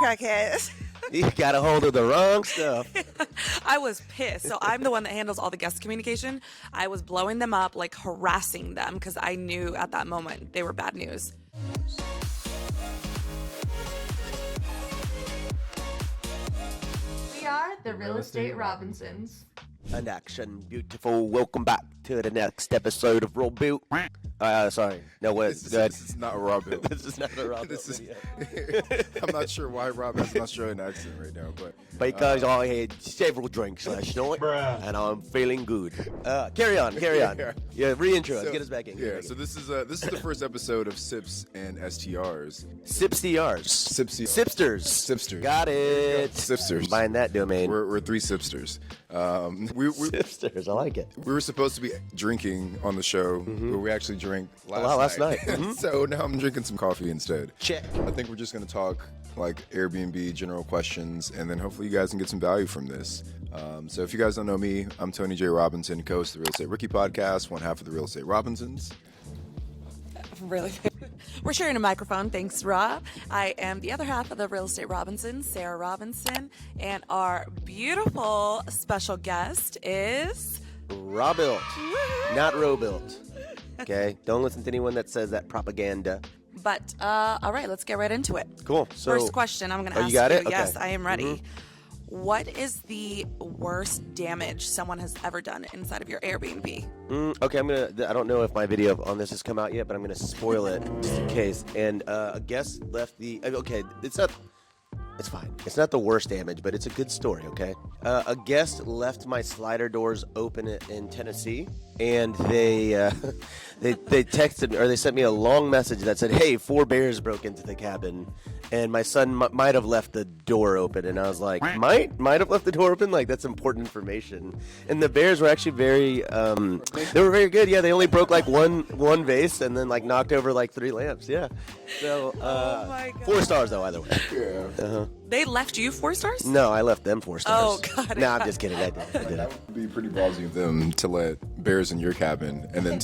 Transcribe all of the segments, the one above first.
Crackheads. You got a hold of the wrong stuff. I was pissed. So I'm the one that handles all the guest communication. I was blowing them up, like harassing them, because I knew at that moment they were bad news. We are the Real Estate Robinsons. An action, beautiful. Welcome back to the next episode of Robuilt. Sorry. No, what? This is not Robuilt. This is not a Robuilt. I'm not sure why Rob has an Australian accent right now, but because I had several drinks last night, and I'm feeling good. Carry on. Yeah, reintro us. Get us back in. Yeah. So this is the first episode of Sips and STRs. Sipsters. Sipsters. Got it. Sipsters. Buying that domain. We're three Sipsters. Sipsters. I like it. We were supposed to be drinking on the show, but we actually drank last night. So now I'm drinking some coffee instead. Check. I think we're just going to talk like Airbnb general questions, and then hopefully you guys can get some value from this. So if you guys don't know me, I'm Tony J. Robinson, co-host of the Real Estate Rookie Podcast, one half of the Real Estate Robinsons. Really? We're sharing a microphone. Thanks, Rob. I am the other half of the Real Estate Robinsons, Sarah Robinson, and our beautiful special guest is Robuilt, not Robuilt. Okay, don't listen to anyone that says that propaganda. But all right, let's get right into it. Cool. So, first question I'm going to ask you got it? Yes, Okay. I am ready. What is the worst damage someone has ever done inside of your Airbnb? Okay, I don't know if my video on this has come out yet, but I'm gonna spoil it just in case. And a guest left the. Okay, it's fine. It's not the worst damage, but it's a good story, okay? A guest left my slider doors open in Tennessee, and they texted me, or they sent me a long message that said, "Hey, 4 bears broke into the cabin," and my son might have left the door open. And I was like, might have left the door open? Like, that's important information. And the bears were actually very, they were very good. Yeah, they only broke like one vase and then like knocked over like 3 lamps. Yeah. So, Oh my God. 4 stars though, either way. Yeah. They left you 4 stars? No, I left them 4 stars. Oh, got it. No, I'm just kidding. I did. That would be pretty ballsy of them to let bears in your cabin and then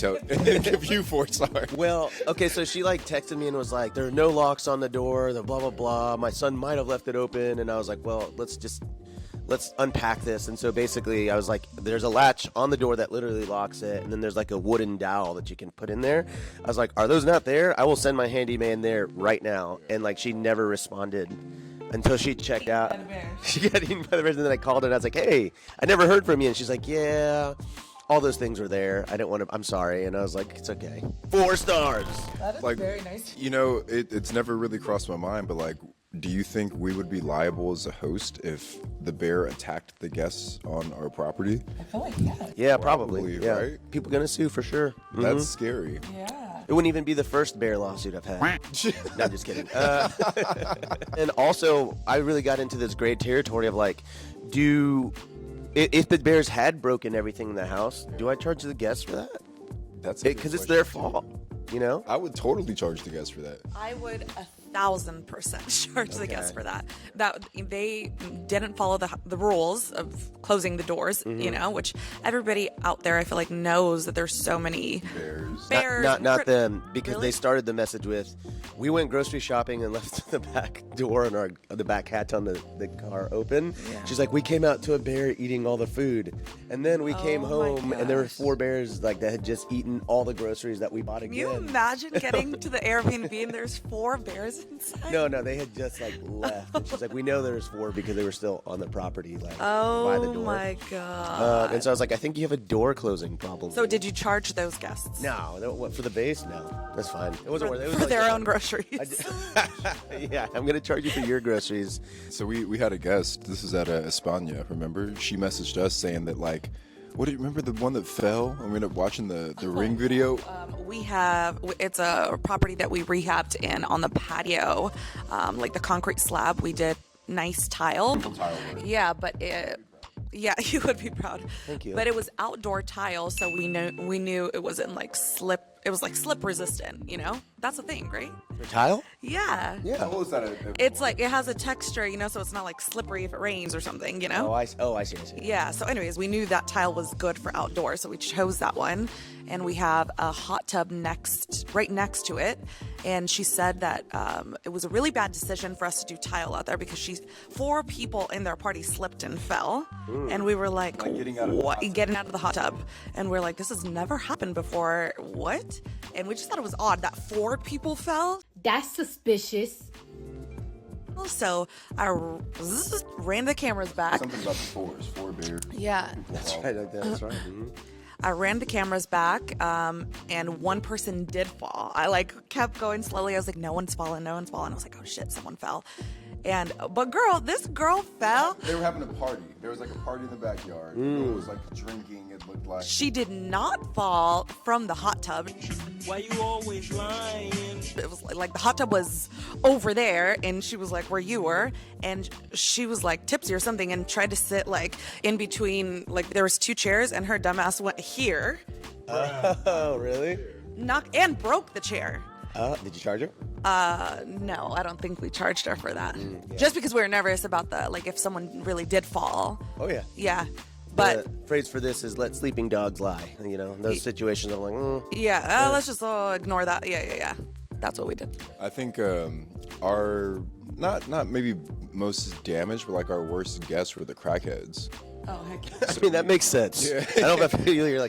give you 4 stars. Well, okay, so she like texted me and was like, there are no locks on the door, the blah, blah, blah. My son might have left it open. And I was like, well, let's unpack this. And so basically I was like, there's a latch on the door that literally locks it. And then there's like a wooden dowel that you can put in there. I was like, are those not there? I will send my handyman there right now. And like, she never responded until she checked out. She got eaten by the bears. And then I called her and I was like, hey, I never heard from you. And she's like, yeah, all those things were there. I didn't want to, I'm sorry. And I was like, it's okay. 4 stars. That is Like, very nice. You know, it's never really crossed my mind, but like, do you think we would be liable as a host if the bear attacked the guests on our property? I feel like, yeah. Yeah, probably. Yeah. Right? People gonna sue for sure. That's scary. Yeah. It wouldn't even be the first bear lawsuit I've had. No, I'm just kidding. And also, I really got into this gray territory of like, if the bears had broken everything in the house, do I charge the guests for that? That's Because it's their fault, you know? I would totally charge the guests for that. I would 1,000% charge the guests for that. That they didn't follow the rules of closing the doors, you know, which everybody out there I feel like knows that there's so many bears. Not them, because Really? they started the message with, we went grocery shopping and left the back door and the back hatch on the car open. Yeah. She's like, we came out to a bear eating all the food. And then we came my home and there were gosh. 4 bears like that had just eaten all the groceries that we bought Can again. you imagine getting to the Airbnb and there's 4 bears inside? No, they had just like left. And she's like, we know there's 4 because they were still on the property, like by the Oh door. my God. And so I was like, I think you have a door closing problem. So did you charge those guests? No, for the base, no, that's fine. It wasn't worth it. It was For like their own groceries. Yeah, I'm gonna charge you for your groceries. So we had a guest. This is at España, remember? She messaged us saying that like, what do you remember the one that fell? And we ended up watching the ring video. It's a property that we rehabbed in on the patio, like the concrete slab. We did nice tile. Yeah, but you would be proud. Thank you. But it was outdoor tile, so we knew it wasn't like slip. It was like slip resistant, you know. That's a thing, right? For tile? Yeah. Yeah. How old is that? It's like it has a texture, so it's not like slippery if it rains or something, Oh, I see. Yeah. So, anyways, we knew that tile was good for outdoors, so we chose that one. And we have a hot tub right next to it. And she said that it was a really bad decision for us to do tile out there because 4 people in their party slipped and fell. And we were like getting out of the hot tub. Getting out of the hot tub. And we're like, this has never happened before. What? And we just thought it was odd that 4 people fell. That's suspicious. So I ran the cameras back. Something about the fours. 4 bears. Yeah. That's right. That's right. I ran the cameras back, and one person did fall. I kept going slowly. I was like, no one's falling. I was like, oh shit, someone fell. But this girl fell. They were having a party. There was a party in the backyard. It was drinking. It looked like. She did not fall from the hot tub. Why you always lying? It was like the hot tub was over there, and she was where you were, and she was tipsy or something, and tried to sit in between. There was 2 chairs, and her dumbass went here. Oh, really? And broke the chair. Did you charge her? No, I don't think we charged her for that. Yeah. Just because we were nervous about if someone really did fall. Oh, yeah. Yeah. But the phrase for this is let sleeping dogs lie. In those situations, I'm like, yeah, let's just ignore that. Yeah. That's what we did. I think our not maybe most damaged, but our worst guests were the crackheads. Oh, heck yeah. I mean, that makes sense. Yeah. I don't know if you're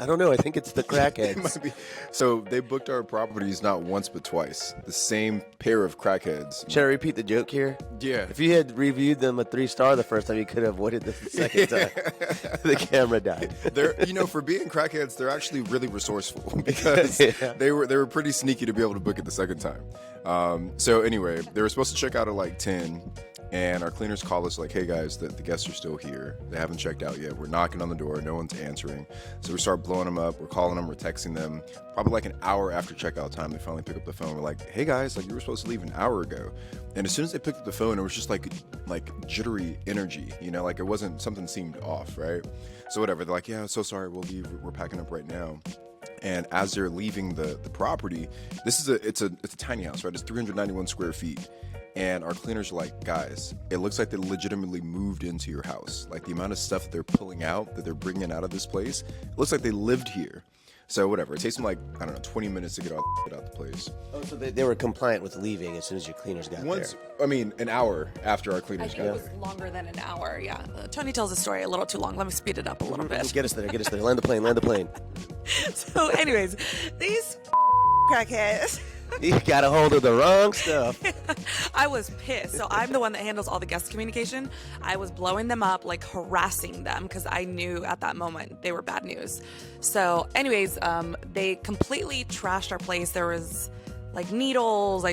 I don't know. I think it's the crackheads. It might be. So they booked our properties not once but twice. The same pair of crackheads. Should I repeat the joke here? Yeah. If you had reviewed them a 3-star the first time, you could have avoided the second time. The camera died. They're, for being crackheads, they're actually really resourceful because they were pretty sneaky to be able to book it the second time. So anyway, they were supposed to check out at 10. And our cleaners call us hey guys, the guests are still here. They haven't checked out yet. We're knocking on the door. No one's answering. So we start blowing them up. We're calling them. We're texting them. Probably an hour after checkout time, they finally pick up the phone. We're like, hey guys, you were supposed to leave an hour ago. And as soon as they picked up the phone, it was just jittery energy. It wasn't, something seemed off, right? So whatever. They're like, yeah, so sorry. We'll leave. We're packing up right now. And as they're leaving the property, it's a tiny house, right? It's 391 square feet. And our cleaners are like, guys, it looks like they legitimately moved into your house. The amount of stuff that they're pulling out, that they're bringing out of this place, it looks like they lived here. So whatever, it takes them 20 minutes to get all out the place. Oh, so they were compliant with leaving as soon as your cleaners got there. I mean, an hour after our I cleaners think got it was there. longer than an hour, yeah. Tony tells the story a little too long. Let me speed it up a little bit. Get us there. Land the plane. So anyways, these crackheads... You got a hold of the wrong stuff. I was pissed. So I'm the one that handles all the guest communication. I was blowing them up, harassing them because I knew at that moment they were bad news. So anyways, they completely trashed our place. There was needles,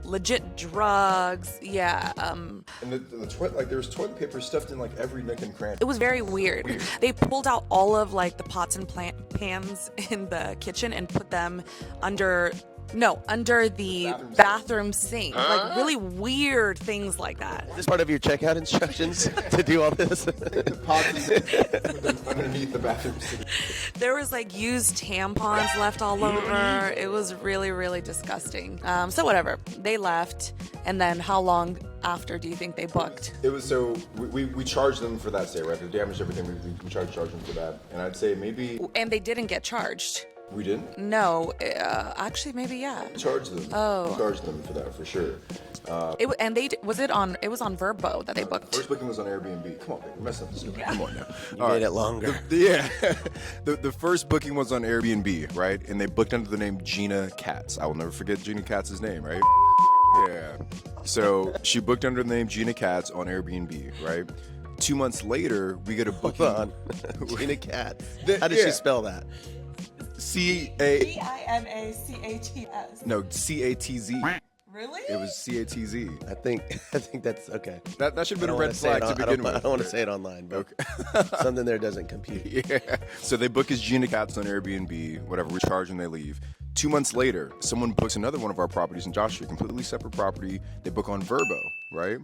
legit drugs. Yeah. And the toilet, there was toilet paper stuffed in every nook and cranny. It was very weird. They pulled out all of the pots and pans in the kitchen and put them under the bathroom sink. Really weird things like that. Is this part of your checkout instructions to do all this? The pots underneath the bathroom sink. There was used tampons left all over. It was really, really disgusting. So whatever. They left. And then how long after do you think they booked? It was we charged them for that stay, right? They damaged everything. We charged them for that. And I'd say maybe. And they didn't get charged. We didn't? No, actually, maybe yeah. We charged them. Oh, we charged them for that for sure. It was on Verbo that they booked. First booking was on Airbnb. Come on, baby, mess up the story. Yeah. Come on now. You made it longer. The first booking was on Airbnb, right? And they booked under the name Gina Katz. I will never forget Gina Katz's name, right? Yeah. So she booked under the name Gina Katz on Airbnb, right? 2 months later, we get a booking. Hold on. Gina Katz. How does she spell that? Cinacats. No, C-A-T-Z. Really? It was C-A-T-Z. I think that's okay. That should have been a red flag to begin with. I don't want to say it online, but something there doesn't compute. Yeah. So they book his Gina Katz on Airbnb, whatever, we charge and they leave. 2 months later, someone books another one of our properties in Joshua Street, completely separate property. They book on Verbo, right?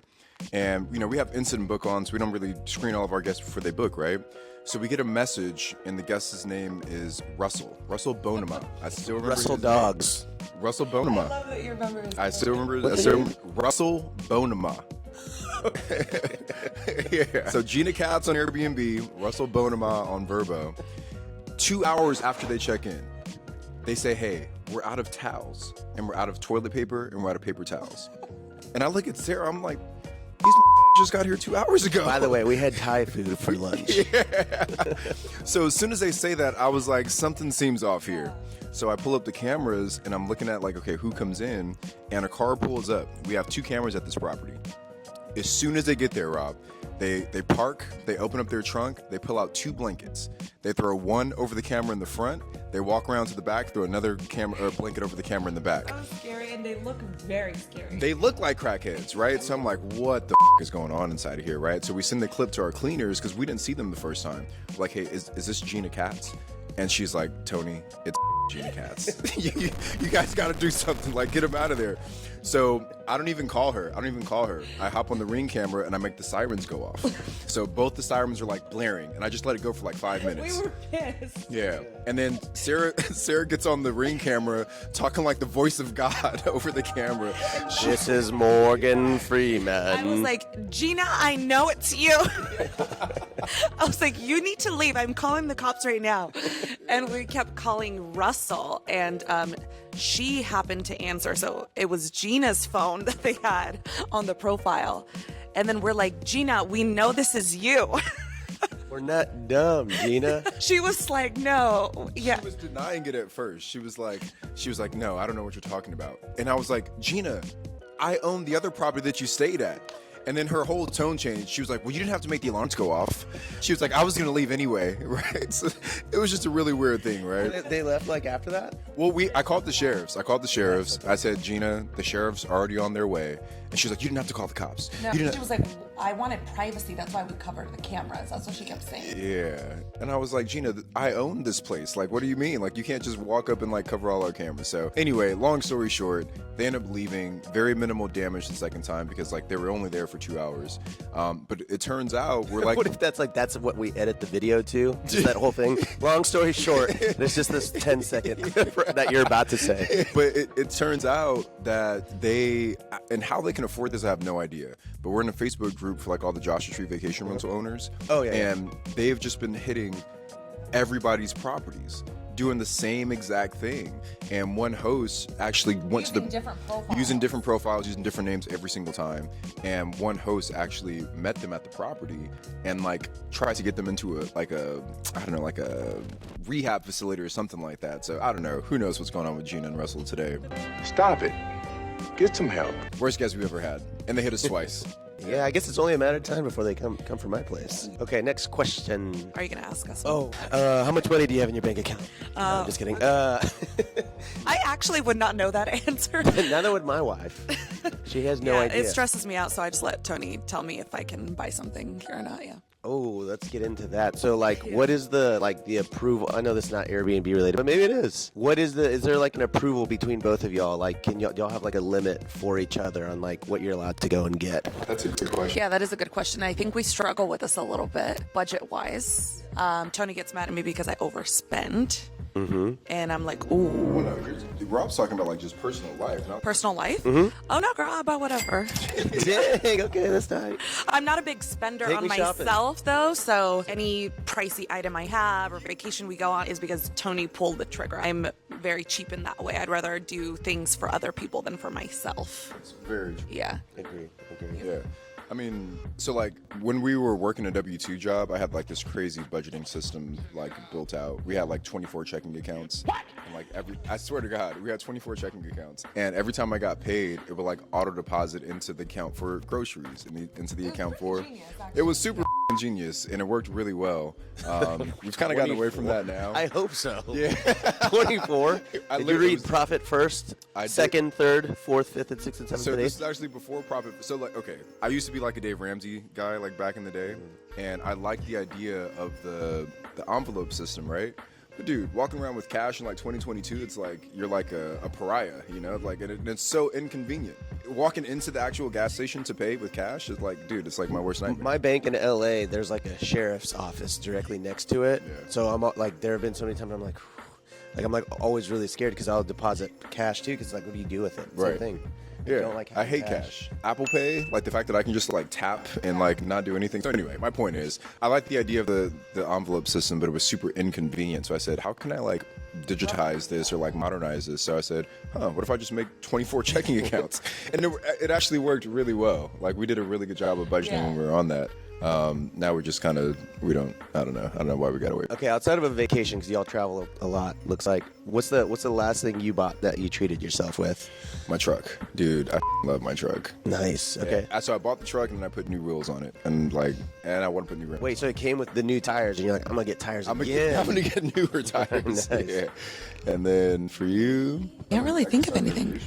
And, we have instant book-ons. So we don't really screen all of our guests before they book, right? So we get a message, and the guest's name is Russell Bonema. I still remember Russell his Dogs. name. Russell Bonema. I love that you remember his I still remember What's his name? Russell Bonema. Yeah. So Gina Katz on Airbnb, Russell Bonema on Verbo. 2 hours after they check in, they say, hey, we're out of towels, and we're out of toilet paper, and we're out of paper towels. And I look at Sarah, I'm like, these just got here 2 hours ago. By the way, we had Thai food for lunch. So as soon as they say that, I was like, something seems off here. So I pull up the cameras and I'm looking at like, okay, who comes in? And a car pulls up. We have 2 cameras at this property. As soon as they get there, Rob, they park, they open up their trunk, they pull out 2 blankets. They throw one over the camera in the front. They walk around to the back, throw another camera or blanket over the camera in the back. That was scary, and they look very scary. They look like crackheads, right? So I'm like, what the is going on inside of here, right? So we send the clip to our cleaners because we didn't see them the first time. We're like, hey, is this Gina Katz? And she's like, Tony, it's Gina Katz. you guys got to do something. Like, get him out of there. So I don't even call her. I hop on the Ring camera and I make the sirens go off. So both the sirens are like blaring, and I just let it go for like 5 minutes. We were pissed. Yeah. And then Sarah gets on the Ring camera talking like the voice of God over the camera. This is Morgan Freeman. I was like, Gina, I know it's you. I was like, you need to leave. I'm calling the cops right now. And we kept calling Russell, and she happened to answer. So it was Gina's phone that they had on the profile. And then we're like, Gina, we know this is you. We're not dumb, Gina. She was like, no. Yeah. She was denying it at first. She was like, no, I don't know what you're talking about. And I was like, Gina, I own the other property that you stayed at. And then her whole tone changed. She was like, well, you didn't have to make the alarms go off. She was like, I was going to leave anyway, right? So it was just a really weird thing, right? They left like after that? Well, I called the sheriffs. I said, Gina, the sheriff's already on their way. And she was like, you didn't have to call the cops. No, You didn't she was like, I wanted privacy. That's why we covered the cameras. That's what she kept saying. Yeah. And I was like, Gina, I own this place. Like, what do you mean? Like, you can't just walk up and like cover all our cameras. So anyway, long story short, they end up leaving. Very minimal damage the second time because like they were only there for 2 hours. But it turns out we're like, What if that's what we edit the video to? Just that whole thing? Long story short, there's just this 10-second that you're about to say. but it turns out that they, and how they can afford this, I have no idea. But we're in a Facebook group for like all the Joshua Tree vacation rental owners. Oh, yeah. And they've just been hitting everybody's properties, doing the same exact thing. And one host actually went to the using different profiles, using different names every single time. And one host actually met them at the property and like tried to get them into a rehab facility or something like that. So I don't know. Who knows what's going on with Gina and Russell today? Stop it. Get some help. Worst guest we've ever had. And they hit us twice. Yeah, I guess it's only a matter of time before they come from my place. Okay, next question. Are you going to ask us? Oh, how much money do you have in your bank account? No, I'm just kidding. I actually would not know that answer. Neither would my wife. She has no idea. It stresses me out, so I just let Tony tell me if I can buy something here or not. Yeah. Oh, let's get into that. So, like, what is the approval? I know this is not Airbnb related, but maybe it is. Is there like an approval between both of y'all? Like, can y'all have like a limit for each other on like what you're allowed to go and get? That's a good question. Yeah, that is a good question. I think we struggle with this a little bit budget-wise. Tony gets mad at me because I overspend. Mm-hmm. And I'm like, ooh. Well, no, Rob's talking about like just personal life, not personal life? Mm-hmm. Oh, no, girl, about whatever. Dang, okay, that's tight. I'm not a big spender Take on me shopping. myself, though, so any pricey item I have or vacation we go on is because Tony pulled the trigger. I'm very cheap in that way. I'd rather do things for other people than for myself. It's very true. Yeah. Agree. Yeah. I mean, so like when we were working a W-2 job, I had like this crazy budgeting system like built out. We had like 24 checking accounts. What? And like I swear to God, we had 24 checking accounts. And every time I got paid, it would like auto deposit into the account for groceries and into the account for. It was super genius and it worked really well. We've kind of gotten away from that now. I hope so. Yeah. 24. Did you read profit first, second, third, fourth, fifth, and sixth, and seventh, So and this eighth? is actually before profit. So like, okay, I used to be like a Dave Ramsey guy, like back in the day, and I liked the idea of the envelope system, right? But dude, walking around with cash in like 2022, it's like you're like a pariah, you know? Like, and it's so inconvenient. Walking into the actual gas station to pay with cash is like, dude, it's like my worst nightmare. My bank in LA, there's like a sheriff's office directly next to it. Yeah. So I'm like, there have been so many times I'm like, Like I'm like always really scared because I'll deposit cash too. Because like, what do you do with it? Right. Same thing. Yeah, Don't like I having hate cash. Apple Pay, like the fact that I can just like tap and like not do anything. So anyway, my point is, I like the idea of the envelope system, but it was super inconvenient. So I said, how can I like digitize this or like modernize this? So I said, what if I just make 24 checking accounts? And it actually worked really well. Like we did a really good job of budgeting when we were on that. Now we're just kind of, I don't know why we got away. Okay, outside of a vacation, because y'all travel a lot, looks like, what's the last thing you bought that you treated yourself with? My truck, dude. I love my truck. Nice. Okay. Yeah. So I bought the truck and then I put new wheels on it, and I want to put new rims. Wait, so it came with the new tires, and you're like, I'm gonna get tires again. I'm gonna get newer tires. Nice. Yeah. And then for you, Can't really think of anything.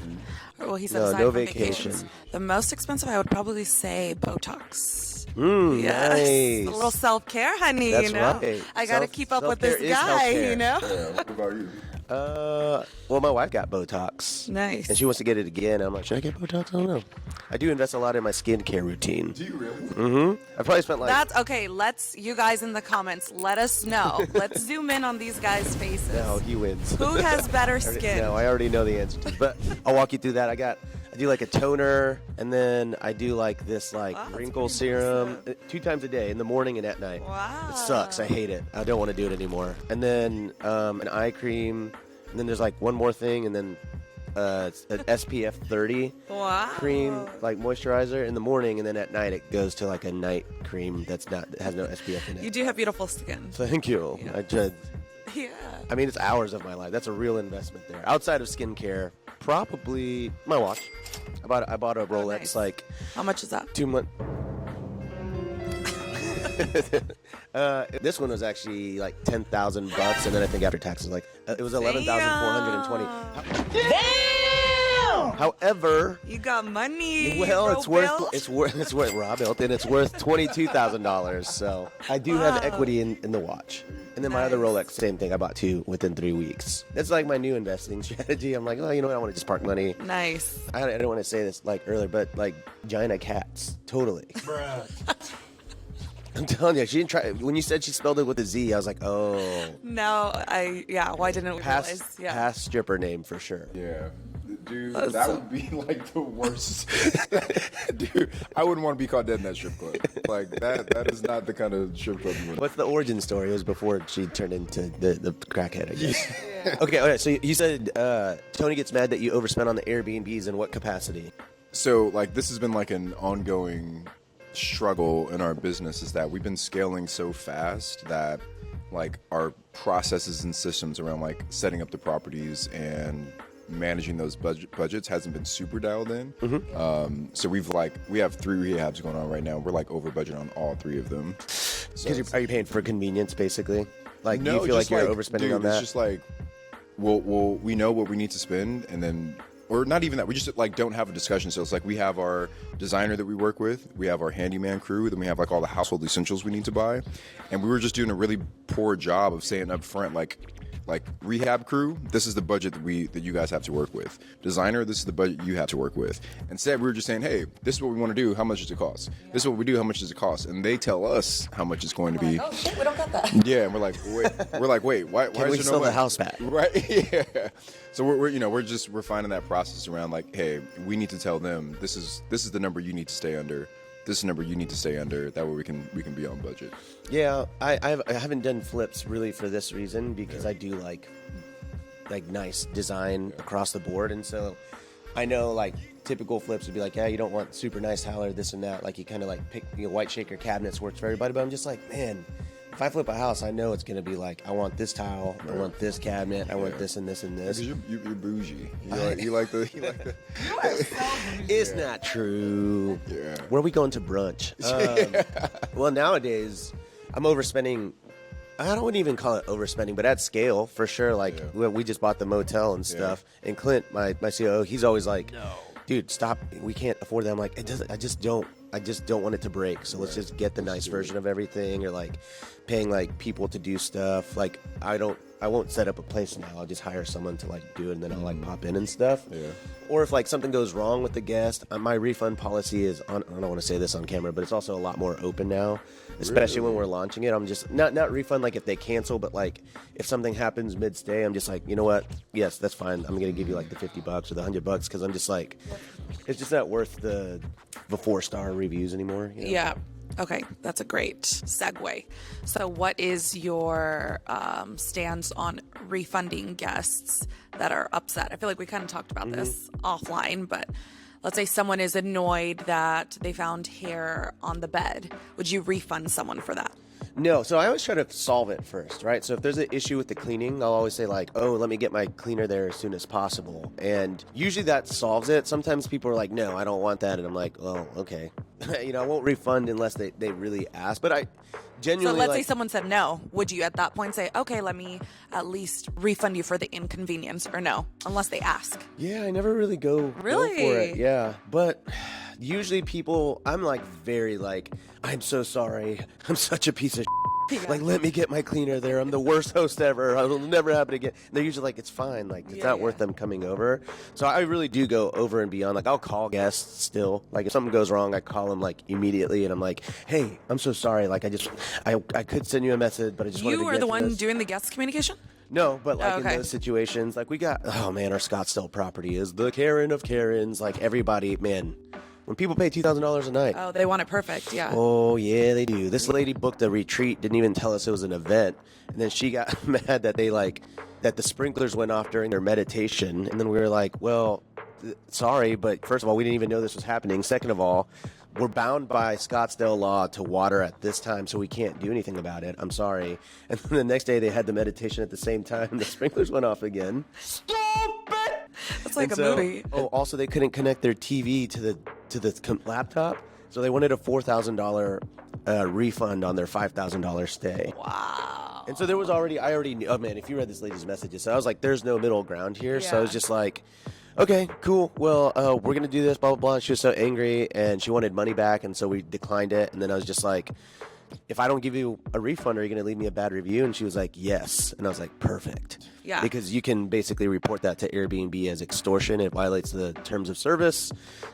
Well, he said No, aside no from vacation. vacations, the most expensive I would probably say Botox. Nice. A little self-care, honey. That's you know, right. I gotta keep up with this Self-care is guy. healthcare. You know. yeah, what about you? Well, my wife got Botox. Nice. And she wants to get it again. I'm like, should I get Botox? I don't know. I do invest a lot in my skincare routine. Do you really? I probably spent like. That's okay. You guys in the comments, let us know. Let's zoom in on these guys' faces. No, he wins. Who has better skin? No, I already know the answer to it, but I'll walk you through that. I do like a toner, and then I do like this like Wow, that's wrinkle pretty serum 2 times a day, in the morning and at night. Wow. It sucks. I hate it. I don't want to do it anymore. And then an eye cream, and then there's like one more thing, and then it's an SPF 30 Wow. cream, like moisturizer in the morning, and then at night it goes to like a night cream that has no SPF in it. You do have beautiful skin. Thank you. Yeah. Yeah. I mean, it's hours of my life. That's a real investment there. Outside of skincare, probably my watch. I bought a Rolex nice. like How much is that? 2 months. This one was actually like $10,000, and then I think after taxes, like it was $11,420. Damn! However, You got money. well, it's Robuilt. worth Robuilt, and it's worth $22,000. So I do have equity in the watch. And then my other Nice. Rolex, same thing. I bought 2 within 3 weeks. That's like my new investing strategy. I'm like, oh, you know what? I want to just park money. Nice. I don't want to say this like earlier, but like Gina cats, totally. I'm telling you, she didn't try. When you said she spelled it with a Z, I was like, oh, No, why didn't we realize? past Yeah. stripper name for sure. Yeah. Dude, that would be like the worst. Dude, I wouldn't want to be caught dead in that strip club. Like that is not the kind of strip club you want. What's the origin story? It was before she turned into the crackhead, I guess. Okay, so you said Tony gets mad that you overspent on the Airbnbs. In what capacity? So like this has been like an ongoing struggle in our business, is that we've been scaling so fast that like our processes and systems around like setting up the properties and managing those budgets hasn't been super dialed in. So we have 3 rehabs going on right now. We're like over budget on all 3 of them. So Are you paying for convenience, basically? Like, no, do you feel like just you're overspending dude, on that? It's just like we know what we need to spend, and then, or not even that, we just like don't have a discussion. So it's like we have our designer that we work with, we have our handyman crew, then we have like all the household essentials we need to buy, and we were just doing a really poor job of saying up front, like rehab crew, this is the budget that you guys have to work with. Designer, this is the budget you have to work with. Instead, we were just saying, hey, this is what we want to do. How much does it cost? This is what we do. How much does it cost? And they tell us how much it's going to be. Oh shit, we don't got that. Yeah, and we're like, wait, why Can is we there sell no the money? house back? Right? Yeah. So we're finding that process around like, hey, we need to tell them this is the number you need to stay under. This is the number you need to stay under. That way we can be on budget. Yeah, I haven't done flips really for this reason, because I do like nice design across the board, and so I know like typical flips would be like, yeah, you don't want super nice tile or this and that. Like you kind of like pick white shaker cabinets works for everybody, but I'm just like, man, if I flip a house, I know it's gonna be like, I want this tile, I want this cabinet, I want this and this and this. Because you're bougie. You like the. It's not true. Yeah. Where are we going to brunch? Well, nowadays, I'm overspending. I wouldn't even call it overspending, but at scale, for sure. Like, we just bought the motel and stuff. And Clint, my COO, he's always like, dude, stop. We can't afford that. I'm like, I just don't. I just don't want it to break. So let's just get the nice version of everything, or like paying like people to do stuff. Like I won't set up a place now. I'll just hire someone to like do it, and then I'll like pop in and stuff. Yeah. Or if like something goes wrong with the guest, my refund policy is I don't want to say this on camera, but it's also a lot more open now, especially when we're launching it. I'm just not refund like if they cancel, but like if something happens mid-stay, I'm just like, you know what? Yes, that's fine. I'm gonna give you like the $50 or the $100 because I'm just like, it's just not worth the 4-star reviews anymore. You know? Yeah. Okay, that's a great segue. So, what is your stance on refunding guests that are upset? I feel like we kind of talked about this offline, but let's say someone is annoyed that they found hair on the bed. Would you refund someone for that? No, so I always try to solve it first, right? So if there's an issue with the cleaning, I'll always say like, oh, let me get my cleaner there as soon as possible. And usually that solves it. Sometimes people are like, no, I don't want that. And I'm like, well, okay. I won't refund unless they really ask. But I genuinely So let's say someone said no. Would you at that point say, okay, let me at least refund you for the inconvenience, or no, unless they ask? Yeah, I never really go for it. Yeah, but usually people, I'm like very like, I'm so sorry. I'm such a piece of Yeah. Like, let me get my cleaner there. I'm the worst host ever. It'll never happen again. They're usually like, it's fine. Like, it's not worth them coming over. So I really do go over and beyond. Like, I'll call guests still. Like, if something goes wrong, I call them like immediately, and I'm like, hey, I'm so sorry. Like, I could send you a message, but I just wanted to You get are the to one this. doing the guest communication? No, but like Okay. in those situations, like we got, oh man, our Scottsdale property is the Karen of Karens. Like everybody, man, when people pay $2,000 a night. Oh, they want it perfect. Yeah. Oh, yeah, they do. This lady booked a retreat, didn't even tell us it was an event. And then she got mad that that the sprinklers went off during their meditation. And then we were like, well, sorry, but first of all, we didn't even know this was happening. Second of all, we're bound by Scottsdale law to water at this time, so we can't do anything about it. I'm sorry. And then the next day they had the meditation at the same time, and the sprinklers went off again. It's like And a so- movie. Oh, also they couldn't connect their TV to the laptop, so they wanted a $4,000 refund on their $5,000 stay. Wow. And so there was I already knew. Oh man, if you read this lady's messages, so I was like, there's no middle ground here. So I was Yeah. just like, okay, cool. Well, we're gonna do this, blah blah blah. She was so angry and she wanted money back, and so we declined it. And then I was just like, if I don't give you a refund, are you going to leave me a bad review? And she was like, yes. And I was like, perfect. Yeah. Because you can basically report that to Airbnb as extortion. It violates the terms of service.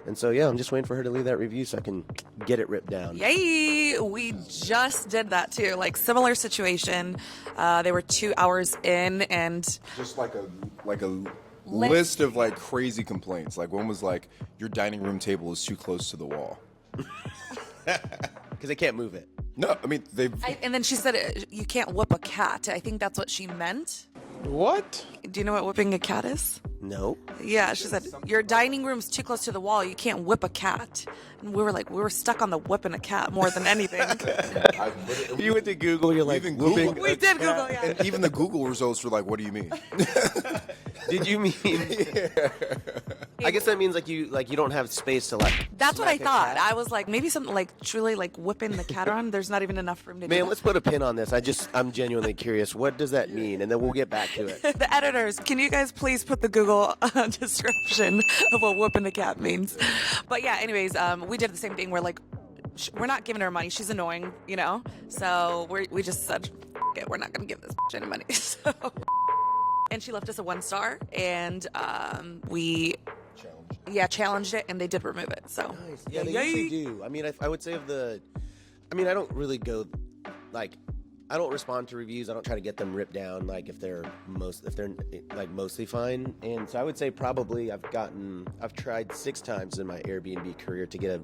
And so, yeah, I'm just waiting for her to leave that review so I can get it ripped down. Yay! We just did that too. Like similar situation. They were 2 hours in, and Just like a list of like crazy complaints. Like one was like, your dining room table is too close to the wall. Because they can't move it. No, I mean they've. and then she said you can't whip a cat. I think that's what she meant. What? Do you know what whipping a cat is? No. Yeah, she said your dining room's too close to the wall. You can't whip a cat. And we were stuck on the whipping a cat more than anything. You went to Google, you're like, Even whooping Google- We a did cat. Google, yeah. And even the Google results were like, what do you mean? Did you mean? I guess that means like you don't have space to like. That's what I smack a thought. cat. I was like, maybe something like truly like whipping the cat around. There's not even enough room to do Man, that. let's put a pin on this. I'm genuinely curious. What does that mean? And then we'll get back to it. The editors, can you guys please put the Google description of what whooping the cat means? But yeah, anyways, we did the same thing. We're like, we're not giving her money. She's annoying, you know? So we just said, F it, we're not going to give this any money. So, and she left us a 1-star, and we challenged it, and they did remove it. So Nice. Yeah, they Yay. usually do. I mean, I would say I don't really go, like, I don't respond to reviews. I don't try to get them ripped down, like, if they're like mostly fine. And so I would say probably I've tried 6 times in my Airbnb career to get a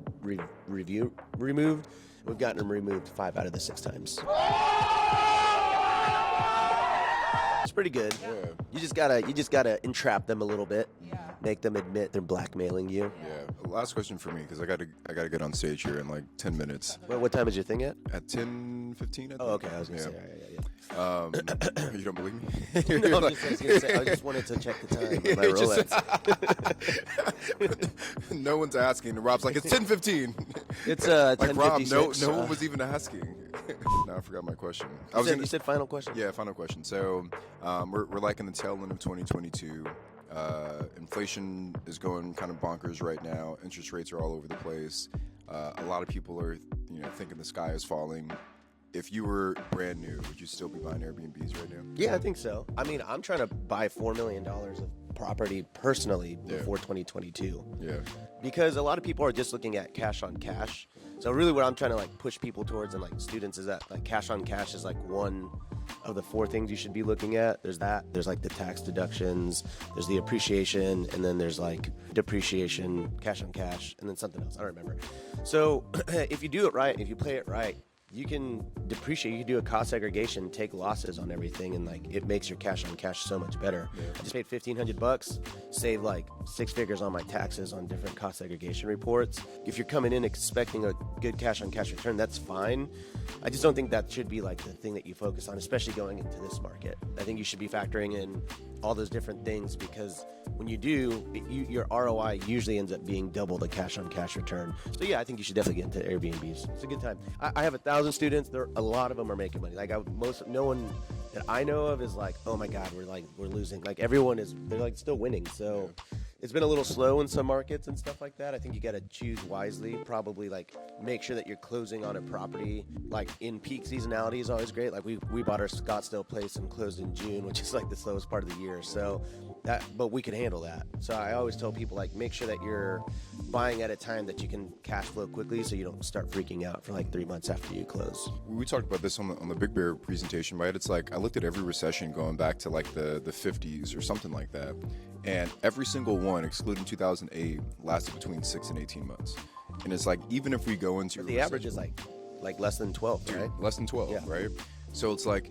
review removed. We've gotten them removed 5 out of the 6 times. It's pretty good. Yeah. You just gotta entrap them a little bit. Make them admit they're blackmailing you. Yeah. Last question for me because I gotta get on stage here in like 10 minutes. Well, what time is your thing at? At 10:15. Oh, okay. I was gonna say. Yeah. You don't believe me? No, I just wanted to check the time on my Rolex. No one's asking. Rob's like, it's 10:15. It's Like Rob, 10:56. no one was even asking. Now I forgot my question. You said final question. Yeah, final question. So we're like in the tail end of 2022. Inflation is going kind of bonkers right now. Interest rates are all over the place. A lot of people are, thinking the sky is falling. If you were brand new, would you still be buying Airbnbs right now? Yeah, I think so. I mean, I'm trying to buy $4 million of property personally before 2022. Yeah. Because a lot of people are just looking at cash on cash. So really what I'm trying to like push people towards and like students is that like cash on cash is like one of the 4 things you should be looking at. There's that. There's like the tax deductions. There's the appreciation. And then there's like depreciation, cash on cash, and then something else. I don't remember. So if you do it right, if you play it right, you can depreciate. You can do a cost segregation, take losses on everything, and like it makes your cash on cash so much better. I just paid $1,500, saved like 6 figures on my taxes on different cost segregation reports. If you're coming in expecting a good cash on cash return, that's fine. I just don't think that should be like the thing that you focus on, especially going into this market. I think you should be factoring in all those different things because when you do, your ROI usually ends up being double the cash on cash return. So yeah, I think you should definitely get into Airbnbs. It's a good time. I have 1,000 students. A lot of them are making money. Like no one that I know of is like, oh my God, we're losing. Like everyone they're like still winning. So it's been a little slow in some markets and stuff like that. I think you got to choose wisely. Probably like make sure that you're closing on a property like in peak seasonality is always great. Like we bought our Scottsdale place and closed in June, which is like the slowest part of the year. So but we can handle that. So I always tell people like make sure that you're buying at a time that you can cash flow quickly, so you don't start freaking out for like 3 months after you close. We talked about this on the Big Bear presentation, right? It's like I looked at every recession going back to like the 50s or something like that, and every single one, excluding 2008, lasted between 6 and 18 months. And it's like even if we go into the average is like less than 12, right? Less than 12, right? So it's like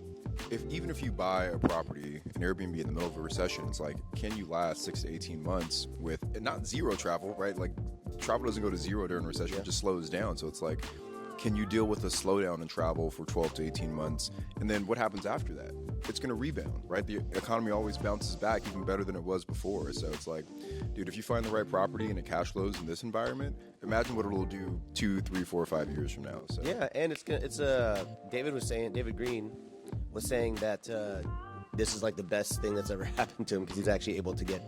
even if you buy a property, an Airbnb in the middle of a recession, it's like, can you last 6 to 18 months with not zero travel, right? Like travel doesn't go to zero during a recession, it just slows down. So it's like, can you deal with a slowdown in travel for 12 to 18 months? And then what happens after that? It's going to rebound, right? The economy always bounces back even better than it was before. So it's like, dude, if you find the right property and it cash flows in this environment, imagine what it'll do 2, 3, 4, 5 years from now. So yeah, and David Green was saying that this is like the best thing that's ever happened to him because he's actually able to get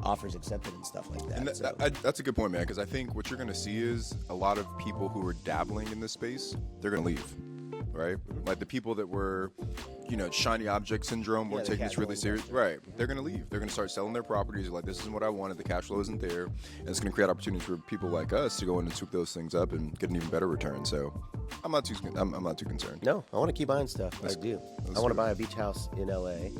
offers accepted and stuff like that. And that's a good point, man, because I think what you're going to see is a lot of people who are dabbling in this space, they're going to leave, right? Like the people that were, shiny object syndrome, were taking this really serious, right? They're going to leave. They're going to start selling their properties. Like, this isn't what I wanted. The cash flow isn't there. And it's going to create opportunities for people like us to go in and swoop those things up and get an even better return. So I'm not too concerned. No, I want to keep buying stuff. I do. I want to buy a beach house in LA.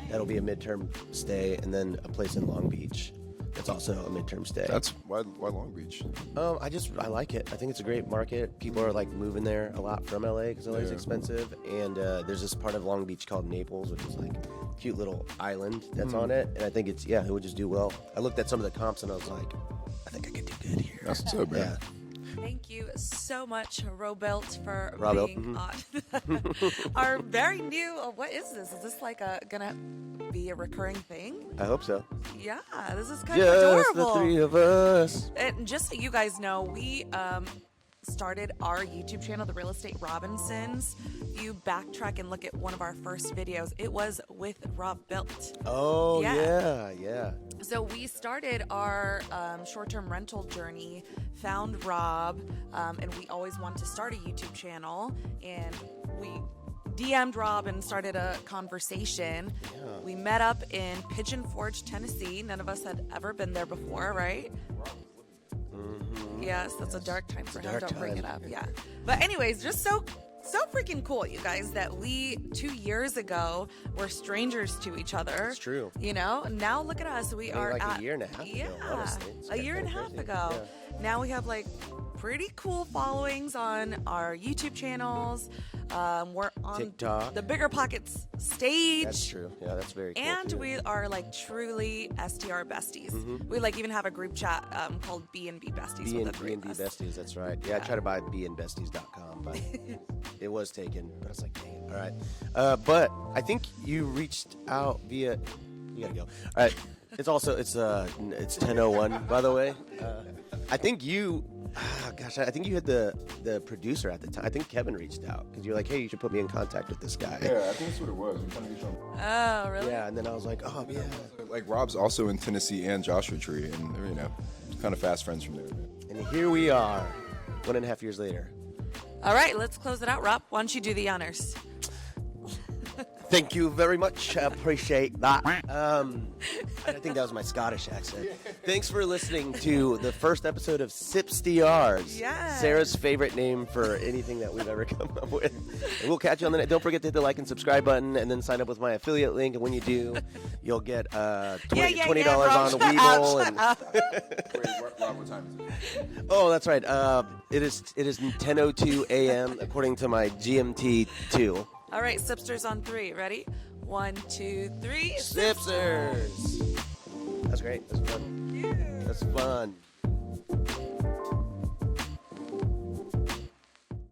That'll be a midterm stay, and then a place in Long Beach. That's also a midterm stay. That's why Long Beach? I like it. I think it's a great market. People are like moving there a lot from LA because LA is expensive. And there's this part of Long Beach called Naples, which is like a cute little island that's on it. And I think it would just do well. I looked at some of the comps and I was like, I think I could do good here. That's what's up, man. Yeah. Thank you so much, Robuilt, for Robuilt, being on our very new. What is this? Is this like gonna be a recurring thing? I hope so. Yeah, this is kind Just of adorable. the 3 of us. And just so you guys know, we started our YouTube channel, The Real Estate Robinsons. If you backtrack and look at one of our first videos, it was with Robuilt. Oh, yeah. So we started our short-term rental journey, found Rob, and we always wanted to start a YouTube channel, and we DM'd Rob and started a conversation. Yeah. We met up in Pigeon Forge, Tennessee. None of us had ever been there before, right? Yes, that's a dark time for him. Don't bring it up. Yeah. But anyways, just so freaking cool, you guys, that we 2 years ago were strangers to each other. It's true. Now look at us. We are like at a year and a half ago, honestly. a year and a half ago. Yeah. Now we have like pretty cool followings on our YouTube channels. We're on TikTok, the Bigger Pockets stage. That's true. Yeah, that's very cool. And too. we are like truly STR besties. Mm-hmm. We like even have a group chat called B&B Besties. B&B Besties, that's right. Yeah, I tried to buy bnbesties.com, but it was taken. But I was like, dang it. All right. But I think you reached out via. You gotta go. All right. It's 10:01, by the way. I think you. I think you had the producer at the time. I think Kevin reached out because you're like, hey, you should put me in contact with this guy. Yeah, I think that's what it was. We're trying to get you on. Oh, really? Yeah, and then I was like, oh, yeah. Like, Rob's also in Tennessee and Joshua Tree, and, kind of fast friends from there. And here we are. 1.5 years later. All right, let's close it out. Rob, why don't you do the honors? Thank you very much. I appreciate that. I think that was my Scottish accent. Thanks for listening to the first episode of Sips DRs. Yes. Sarah's favorite name for anything that we've ever come up with. And we'll catch you on the next. Don't forget to hit the like and subscribe button, and then sign up with my affiliate link. And when you do, you'll get $20 on the Weeble. Wait, Rob, what time is it? Oh, that's right. It is 10:02 a.m. according to my GMT 2. All right, Sipsters on 3. Ready? 1, 2, 3. Sipsters. That's great. That's fun. That's fun.